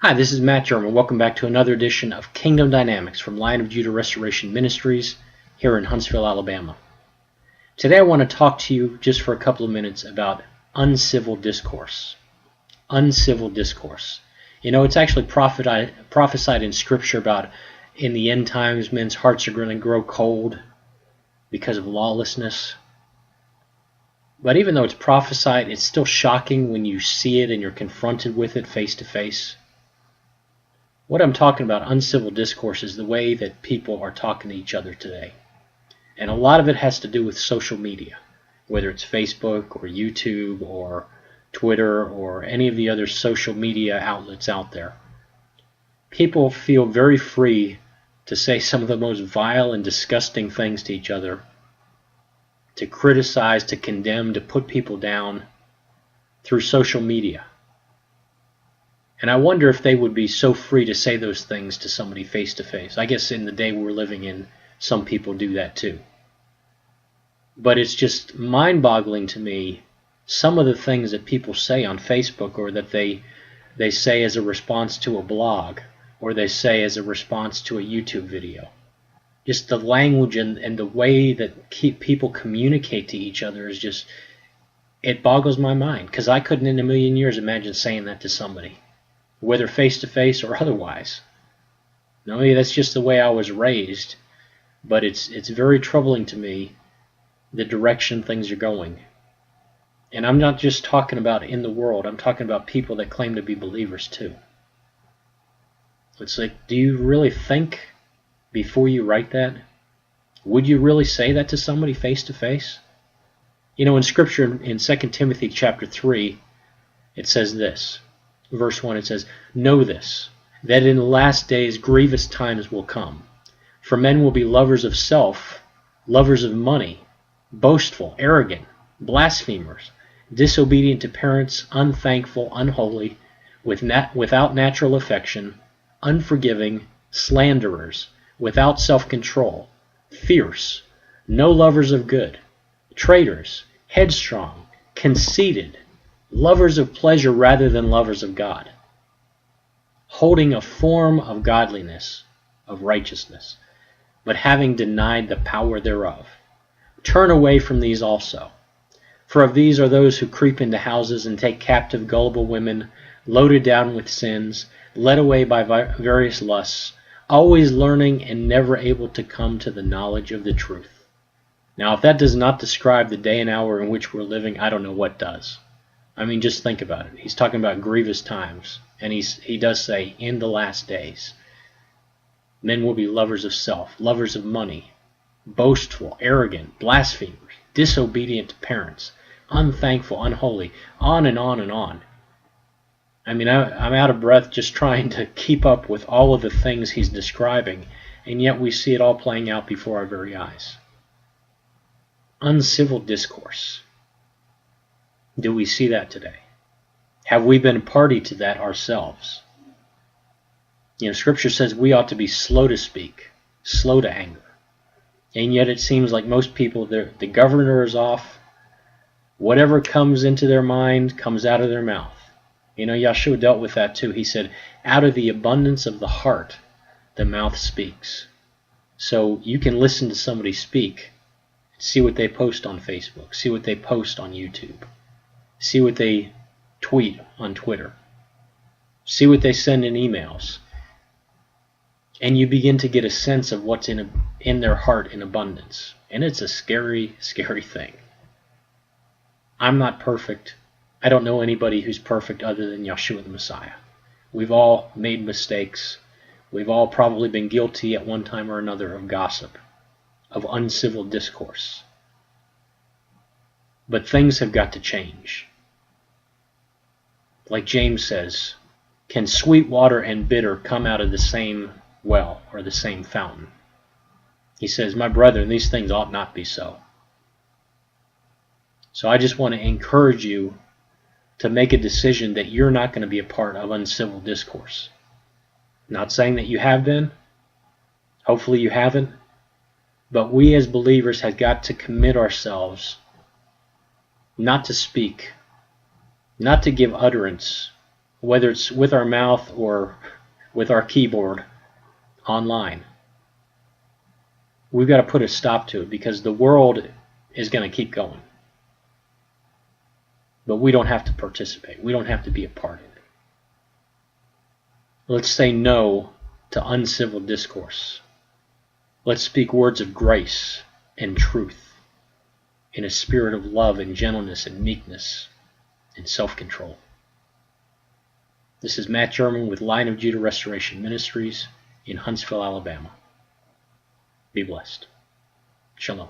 Hi, this is Matt German. Welcome back to another edition of Kingdom Dynamics from Lion of Judah Restoration Ministries here in Huntsville, Alabama. Today I want to talk to you just for a couple of minutes about uncivil discourse. Uncivil discourse. You know, it's actually prophesied in Scripture about in the end times men's hearts are going to grow cold because of lawlessness. But even though it's prophesied, it's still shocking when you see it and you're confronted with it face to face. What I'm talking about, uncivil discourse, is the way that people are talking to each other today. And a lot of it has to do with social media, whether it's Facebook or YouTube or Twitter or any of the other social media outlets out there. People feel very free to say some of the most vile and disgusting things to each other, to criticize, to condemn, to put people down through social media. And I wonder if they would be so free to say those things to somebody face to face. I guess in the day we're living in, some people do that too. But it's just mind-boggling to me, some of the things that people say on Facebook, or that they say as a response to a blog, or they say as a response to a YouTube video. Just the language and the way that people communicate to each other is just, it boggles my mind, because I couldn't in a million years imagine saying that to somebody, whether face-to-face or otherwise. No, that's just the way I was raised, but it's very troubling to me, the direction things are going. And I'm not just talking about in the world, I'm talking about people that claim to be believers too. It's like, do you really think before you write that? Would you really say that to somebody face-to-face? You know, in Scripture, in 2 Timothy chapter 3, it says this. Verse 1, it says, "Know this, that in the last days grievous times will come. For men will be lovers of self, lovers of money, boastful, arrogant, blasphemers, disobedient to parents, unthankful, unholy, without natural affection, unforgiving, slanderers, without self-control, fierce, no lovers of good, traitors, headstrong, conceited, lovers of pleasure rather than lovers of God, holding a form of godliness, of righteousness, but having denied the power thereof. Turn away from these also. For of these are those who creep into houses and take captive gullible women, loaded down with sins, led away by various lusts, always learning and never able to come to the knowledge of the truth." Now, if that does not describe the day and hour in which we're living, I don't know what does. I mean, just think about it. He's talking about grievous times, and he does say, in the last days, men will be lovers of self, lovers of money, boastful, arrogant, blasphemers, disobedient to parents, unthankful, unholy, on and on and on. I mean, I'm out of breath just trying to keep up with all of the things he's describing, and yet we see it all playing out before our very eyes. Uncivil discourse. Do we see that today? Have we been a party to that ourselves? You know, Scripture says we ought to be slow to speak, slow to anger. And yet it seems like most people, the governor is off. Whatever comes into their mind comes out of their mouth. You know, Yeshua dealt with that too. He said, out of the abundance of the heart, the mouth speaks. So you can listen to somebody speak, see what they post on Facebook, see what they post on YouTube, see what they tweet on Twitter, see what they send in emails, and you begin to get a sense of what's in their heart in abundance. And it's a scary, scary thing. I'm not perfect. I don't know anybody who's perfect other than Yeshua the Messiah. We've all made mistakes. We've all probably been guilty at one time or another of gossip, of uncivil discourse. But things have got to change. Like James says, can sweet water and bitter come out of the same well or the same fountain? He says, my brethren, these things ought not be so. So I just want to encourage you to make a decision that you're not going to be a part of uncivil discourse. Not saying that you have been. Hopefully you haven't. But we as believers have got to commit ourselves not to speak, not to give utterance whether it's with our mouth or with our keyboard online. We've got to put a stop to it because the world is going to keep going. But we don't have to participate. We don't have to be a part of it. Let's say no to uncivil discourse. Let's speak words of grace and truth in a spirit of love and gentleness and meekness and self-control. This is Matt German with Lion of Judah Restoration Ministries in Huntsville, Alabama. Be blessed. Shalom.